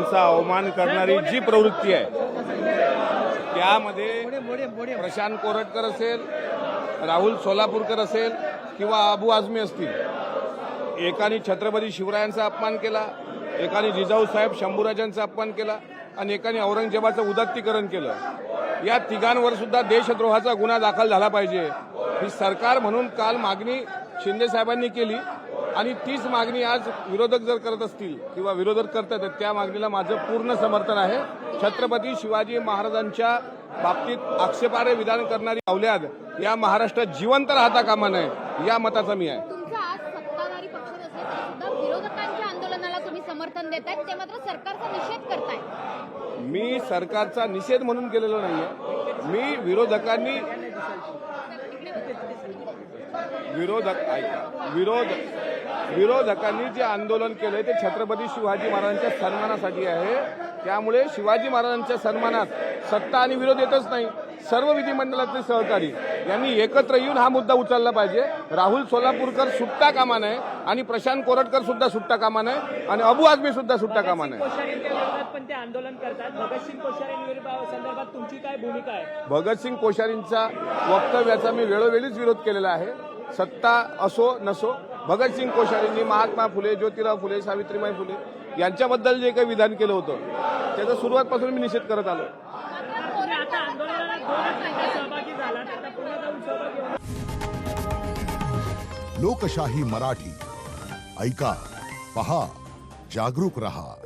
शहीदांचा अवमान करणारी जी प्रवृत्ती आहे त्यामध्ये प्रशांत कोरटकर असेल, राहुल सोलापूरकर असेल किंवा अबू आझमी असतील, एकाने छत्रपती शिवरायांचा अपमान केला, एकाने जिजाऊसाहेब शंभूराजांचा अपमान केला आणि एकाने औरंगजेबाचं उदात्तीकरण केलं. या तिघांवर सुद्धा देशद्रोहाचा गुन्हा दाखल झाला पाहिजे ही सरकार म्हणून काल मागणी शिंदे साहेबांनी केली आणि तीच मागणी आज विरोधक जर करत असतील किंवा विरोधक करतात त्या मागणीला माझं पूर्ण समर्थन आहे. छत्रपती शिवाजी महाराजांच्या बाबतीत आक्षेपार्ह विधान करणारी अवल्याद या महाराष्ट्रात जिवंत राहता कामा नये या मताचा मी आहे. तुमचा आज सत्ताधारी पक्ष असेल तरी सुद्धा विरोधकांच्या आंदोलनाला तुम्ही समर्थन देताय, ते मात्र सरकारचा निषेध करताय. मी सरकारचा निषेध म्हणून केलेला नाहीये. मी विरोधकांनी जे आंदोलन केलंय ते छत्रपती शिवाजी महाराजांच्या सन्मानासाठी आहे. त्यामुळे शिवाजी महाराजांच्या सन्मानात सत्ता आणि विरोध येतच नाही. सर्व विधिमंडळातले सहकारी यांनी एकत्र येऊन हा मुद्दा उचलला पाहिजे. राहुल सोलापूरकर सुटता कामा नये आणि प्रशांत कोरटकर सुद्धा सुटता कामा नये आणि अबू आझमी सुद्धा सुटता कामा नये. पण ते आंदोलन करतात. भगतसिंग कोश्यारींसंदर्भात तुमची काय भूमिका आहे? भगतसिंग कोश्यारींच्या वक्तव्याचा मी वेळोवेळीच विरोध केलेला आहे. सत्ता असो नसो, भगतसिंग कोश्यारींनी महात्मा फुले, ज्योतिराव फुले, सावित्रीबाई फुले यांच्याबद्दल जे काही विधान केलं होतं त्याचा सुरुवातपासून मी निषेध करत आलो. आता आंदोलनाला सहभागी झाला, आता पुन्हा जाऊन सहभागी होणार. लोकशाही मराठी ऐका, पहा, जागरूक रहा.